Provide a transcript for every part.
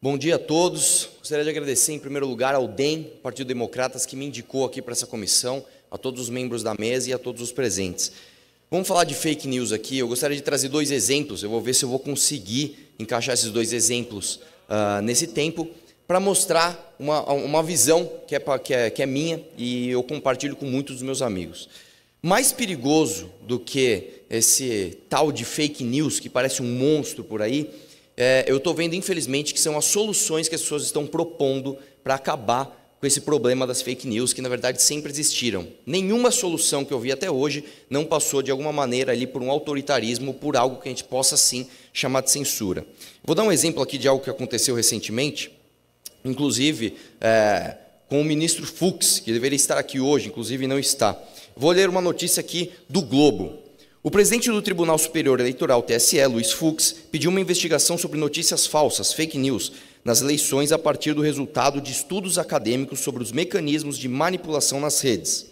Bom dia a todos. Gostaria de agradecer em primeiro lugar ao DEM, Partido Democratas, que me indicou aqui para essa comissão, a todos os membros da mesa e a todos os presentes. Vamos falar de fake news aqui. Eu gostaria de trazer dois exemplos, eu vou ver se eu vou conseguir encaixar esses dois exemplos nesse tempo, para mostrar uma visão que é minha e eu compartilho com muitos dos meus amigos. Mais perigoso do que esse tal de fake news, que parece um monstro por aí, eu estou vendo, infelizmente, que são as soluções que as pessoas estão propondo para acabar com esse problema das fake news, que na verdade sempre existiram. Nenhuma solução que eu vi até hoje não passou de alguma maneira ali por um autoritarismo, por algo que a gente possa sim chamar de censura. Vou dar um exemplo aqui de algo que aconteceu recentemente, inclusive com o ministro Fux, que deveria estar aqui hoje, inclusive não está. Vou ler uma notícia aqui do Globo. O presidente do Tribunal Superior Eleitoral, TSE, Luiz Fux, pediu uma investigação sobre notícias falsas, fake news, nas eleições a partir do resultado de estudos acadêmicos sobre os mecanismos de manipulação nas redes.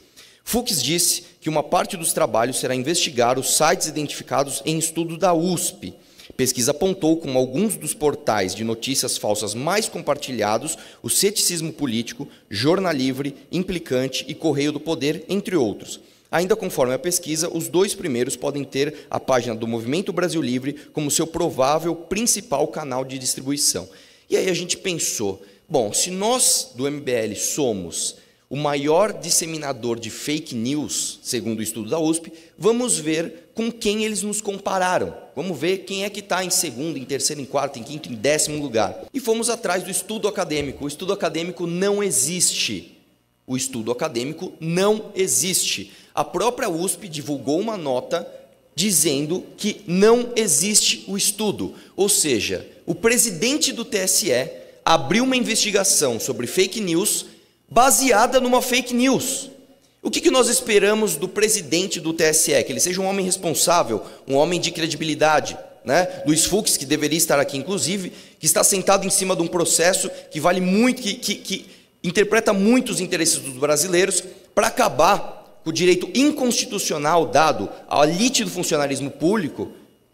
Fux disse que uma parte dos trabalhos será investigar os sites identificados em estudo da USP. Pesquisa apontou como alguns dos portais de notícias falsas mais compartilhados o Ceticismo Político, Jornal Livre, Implicante e Correio do Poder, entre outros. Ainda conforme a pesquisa, os dois primeiros podem ter a página do Movimento Brasil Livre como seu provável principal canal de distribuição. E aí a gente pensou, bom, se nós do MBL somos o maior disseminador de fake news, segundo o estudo da USP, vamos ver com quem eles nos compararam. Vamos ver quem é que está em segundo, em terceiro, em quarto, em quinto, em 10º lugar. E fomos atrás do estudo acadêmico. O estudo acadêmico não existe. O estudo acadêmico não existe. A própria USP divulgou uma nota dizendo que não existe o estudo. Ou seja, o presidente do TSE abriu uma investigação sobre fake news baseada numa fake news. O que nós esperamos do presidente do TSE? Que ele seja um homem responsável, um homem de credibilidade, né? Luiz Fux, que deveria estar aqui inclusive, que está sentado em cima de um processo que vale muito, que interpreta muito os interesses dos brasileiros para acabar com o direito inconstitucional dado à elite do funcionalismo público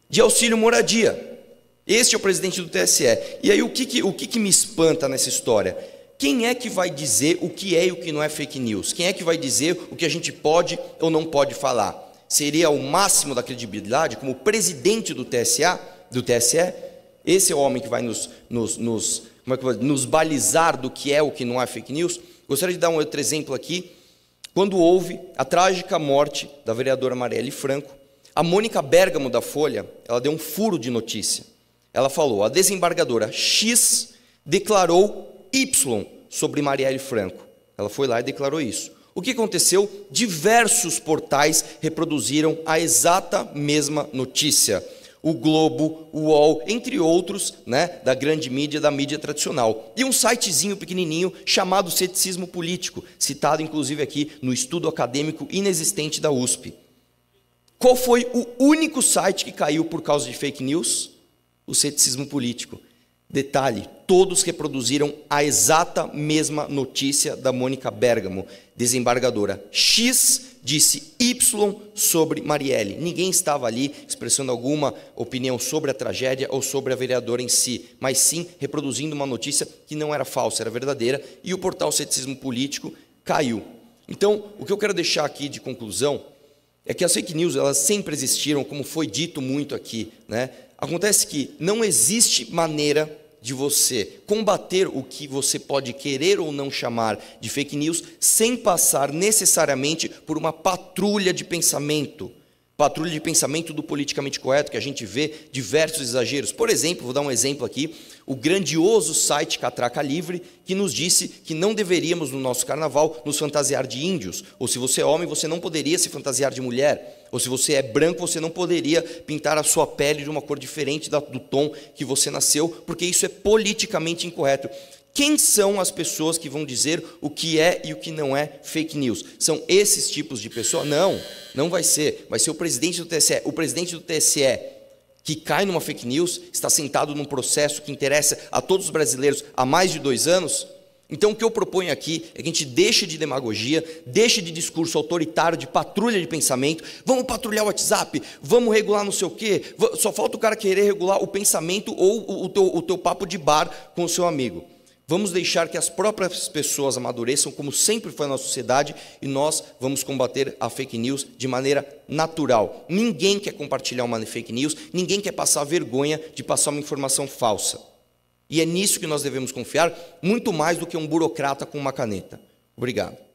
de auxílio moradia. Este é o presidente do TSE. E aí o que me espanta nessa história? Quem é que vai dizer o que é e o que não é fake news? Quem é que vai dizer o que a gente pode ou não pode falar? Seria o máximo da credibilidade como presidente do TSE? Esse é o homem que vai nos balizar do que é o que não é fake news? Gostaria de dar um outro exemplo aqui. Quando houve a trágica morte da vereadora Marielle Franco, a Mônica Bergamo da Folha, ela deu um furo de notícia. Ela falou, a desembargadora X declarou Y sobre Marielle Franco. Ela foi lá e declarou isso. O que aconteceu? Diversos portais reproduziram a exata mesma notícia. O Globo, o UOL, entre outros, né, da grande mídia, da mídia tradicional. E um sitezinho pequenininho chamado Ceticismo Político, citado inclusive aqui no estudo acadêmico inexistente da USP. Qual foi o único site que caiu por causa de fake news? O Ceticismo Político. Detalhe, todos reproduziram a exata mesma notícia da Mônica Bergamo. Desembargadora X disse Y sobre Marielle. Ninguém estava ali expressando alguma opinião sobre a tragédia ou sobre a vereadora em si, mas sim reproduzindo uma notícia que não era falsa, era verdadeira, e o portal Ceticismo Político caiu. Então, o que eu quero deixar aqui de conclusão é que as fake news, elas sempre existiram, como foi dito muito aqui, né? Acontece que não existe maneira de você combater o que você pode querer ou não chamar de fake news sem passar necessariamente por uma patrulha de pensamento do politicamente correto, que a gente vê diversos exageros. Por exemplo, vou dar um exemplo aqui, o grandioso site Catraca Livre, que nos disse que não deveríamos no nosso carnaval nos fantasiar de índios, ou se você é homem, você não poderia se fantasiar de mulher, ou se você é branco, você não poderia pintar a sua pele de uma cor diferente do tom que você nasceu, porque isso é politicamente incorreto. Quem são as pessoas que vão dizer o que é e o que não é fake news? São esses tipos de pessoas? Não vai ser. Vai ser o presidente do TSE. O presidente do TSE que cai numa fake news, está sentado num processo que interessa a todos os brasileiros há mais de 2 anos, Então o que eu proponho aqui é que a gente deixe de demagogia, deixe de discurso autoritário, de patrulha de pensamento. Vamos patrulhar o WhatsApp, vamos regular não sei o quê. Só falta o cara querer regular o pensamento ou o teu papo de bar com o seu amigo. Vamos deixar que as próprias pessoas amadureçam, como sempre foi na nossa sociedade, e nós vamos combater a fake news de maneira natural. Ninguém quer compartilhar uma fake news, ninguém quer passar vergonha de passar uma informação falsa. E é nisso que nós devemos confiar, muito mais do que um burocrata com uma caneta. Obrigado.